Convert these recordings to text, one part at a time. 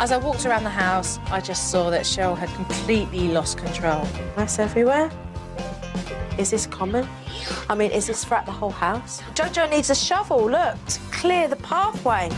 As I walked around the house, I just saw that Cheryl had completely lost control. Mess everywhere? Is this common? I mean, is this throughout the whole house? Jojo needs a shovel, look, to clear the pathway.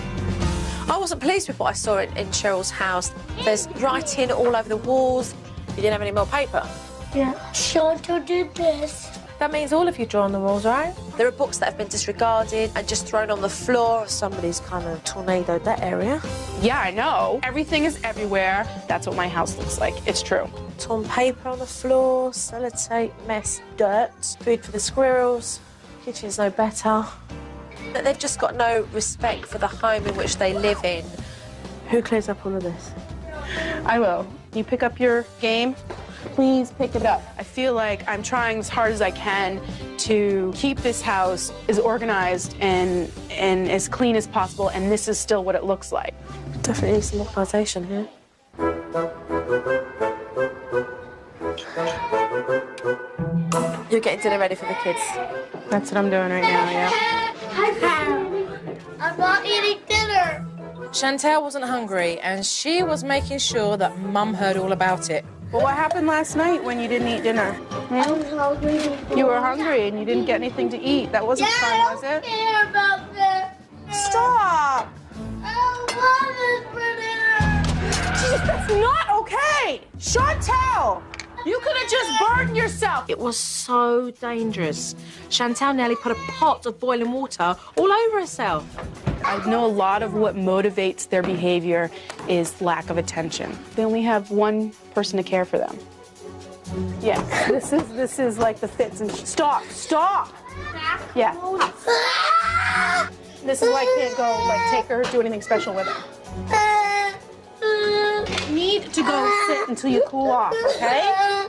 I wasn't pleased with what I saw in Cheryl's house. There's writing all over the walls. You didn't have any more paper? Yeah. Chantal did this. That means all of you draw on the walls, right? There are books that have been disregarded and just thrown on the floor. Somebody's kind of tornadoed that area. Yeah, I know. Everything is everywhere. That's what my house looks like. It's true. Torn paper on the floor, sellotape, mess, dirt, food for the squirrels. Kitchen's no better. But they've just got no respect for the home in which they live in. Who clears up all of this? I will. You pick up your game. Please pick it up. I feel like I'm trying as hard as I can to keep this house as organized and as clean as possible, and this is still what it looks like. Definitely some organisation here. You're getting dinner ready for the kids. That's what I'm doing right now, yeah. I'm not eating dinner. Chantal wasn't hungry, and she was making sure that Mum heard all about it. Well, what happened last night when you didn't eat dinner? I was hungry. You were hungry and you didn't get anything to eat. That wasn't fun, was it? I don't care about this. Stop! I don't want this for dinner. Jeez, that's not okay! Chantal! You could have just burned yourself. It was so dangerous. Chantal nearly put a pot of boiling water all over herself. I know a lot of what motivates their behavior is lack of attention. They only have one person to care for them. Yes, this is like the fits and stop. Yeah. This is why I can't go like take her, do anything special with her. You need to go sit until you cool off, okay?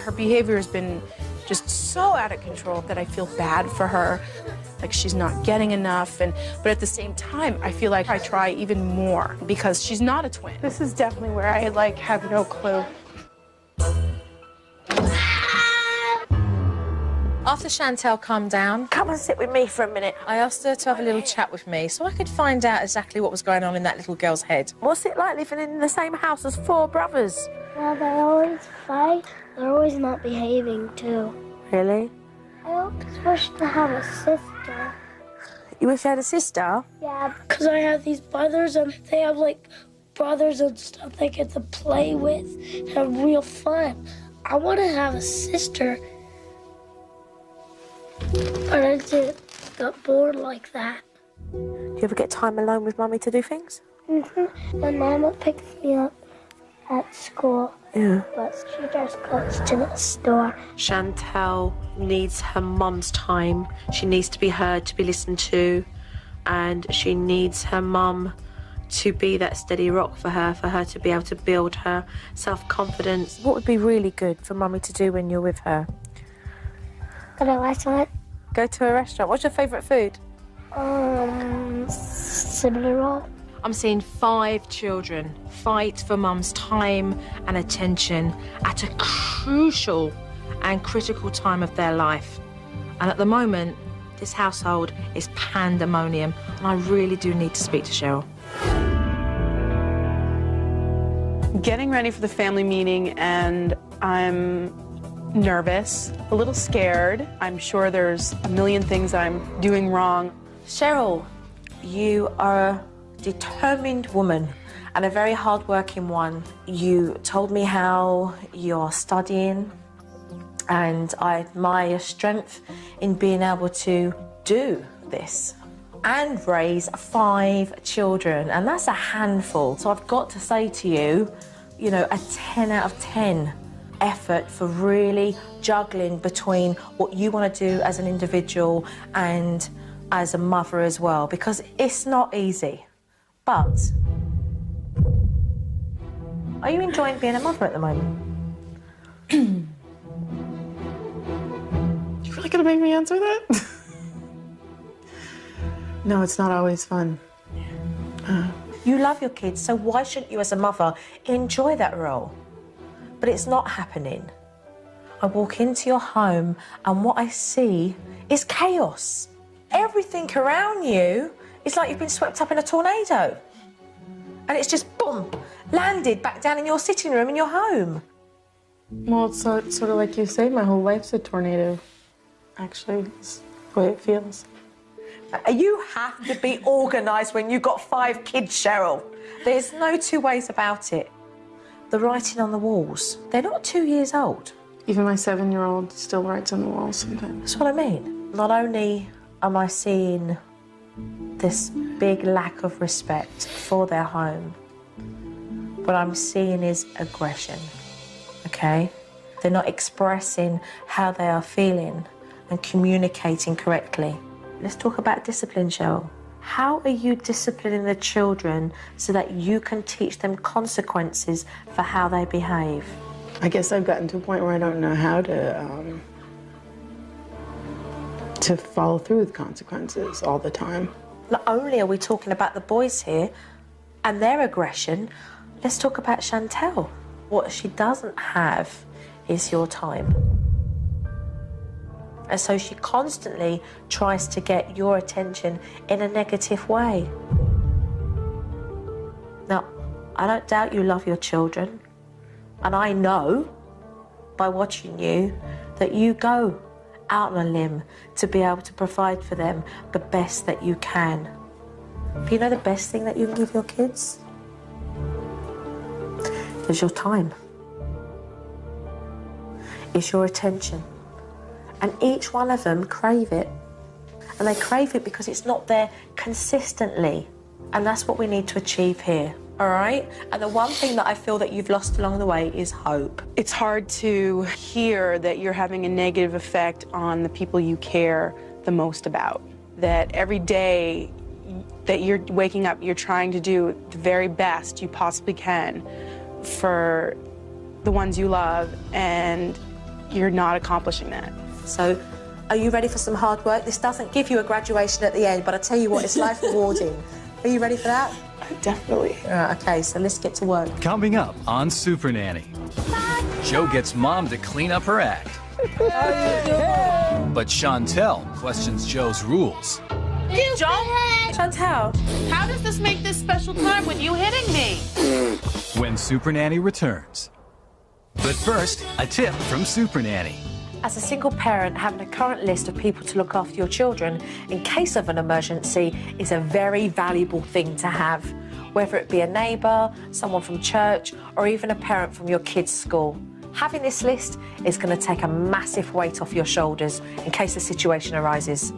Her behavior has been just so out of control that I feel bad for her. Like she's not getting enough, but at the same time, I feel like I try even more because she's not a twin. This is definitely where I like have no clue. After Chantal calmed down, come and sit with me for a minute. I asked her to have a little chat with me so I could find out exactly what was going on in that little girl's head. What's it like living in the same house as 4 brothers? Well, they always fight. They're always not behaving, too. Really? I always wish to have a sister. You wish you had a sister? Yeah, because I have these brothers, and they have, like, brothers and stuff they get to play with and have real fun. I want to have a sister, but I just got bored like that. Do you ever get time alone with Mummy to do things? Mm-hmm. My mama picks me up at school. Yeah. But she just goes to the store. Chantal needs her mum's time. She needs to be heard, to be listened to, and she needs her mum to be that steady rock for her to be able to build her self-confidence. What would be really good for Mummy to do when you're with her? Go to a restaurant. Go to a restaurant. What's your favourite food? Cinnamon roll. I'm seeing 5 children fight for Mum's time and attention at a crucial and critical time of their life. And at the moment, this household is pandemonium, and I really do need to speak to Cheryl. Getting ready for the family meeting, and I'm nervous, a little scared. I'm sure there's a million things I'm doing wrong. Cheryl, you are a determined woman and a very hard-working one. You told me how you're studying, and I admire your strength in being able to do this and raise 5 children, and that's a handful. So I've got to say to you, you know, a 10 out of 10 effort for really juggling between what you want to do as an individual and as a mother as well, because it's not easy. But are you enjoying being a mother at the moment? You really gonna make me answer that? No, it's not always fun. You love your kids, so why shouldn't you as a mother enjoy that role? But it's not happening. I walk into your home and what I see is chaos. Everything around you is like you've been swept up in a tornado. And it's just, boom, landed back down in your sitting room in your home. Well, it's sort of like you say, my whole life's a tornado. Actually, it's the way it feels. You have to be organised when you've got 5 kids, Cheryl. There's no two ways about it. The writing on the walls, they're not 2 years old. Even my 7-year-old still writes on the walls sometimes. That's what I mean. Not only am I seeing this big lack of respect for their home, what I'm seeing is aggression, okay? They're not expressing how they are feeling and communicating correctly. Let's talk about discipline, Cheryl. How are you disciplining the children so that you can teach them consequences for how they behave? I guess I've gotten to a point where I don't know how to follow through with consequences all the time. Not only are we talking about the boys here and their aggression, let's talk about Chantel. What she doesn't have is your time. And so she constantly tries to get your attention in a negative way. Now, I don't doubt you love your children. And I know, by watching you, that you go out on a limb to be able to provide for them the best that you can. But you know the best thing that you can give your kids? Is your time. Is your attention. And each one of them crave it. And they crave it because it's not there consistently. And that's what we need to achieve here, all right? And the one thing that I feel that you've lost along the way is hope. It's hard to hear that you're having a negative effect on the people you care the most about. That every day that you're waking up, you're trying to do the very best you possibly can for the ones you love, and you're not accomplishing that. So, are you ready for some hard work? This doesn't give you a graduation at the end, but I tell you what, it's life rewarding. Are you ready for that? Definitely. Okay, so let's get to work. Coming up on SuperNanny, Joe gets mom to clean up her act. But Chantel questions Joe's rules. Joe? Chantel. How does this make this special time with you hitting me? When SuperNanny returns. But first, a tip from SuperNanny. As a single parent, having a current list of people to look after your children in case of an emergency is a very valuable thing to have. Whether it be a neighbour, someone from church, or even a parent from your kids' school. Having this list is going to take a massive weight off your shoulders in case a situation arises.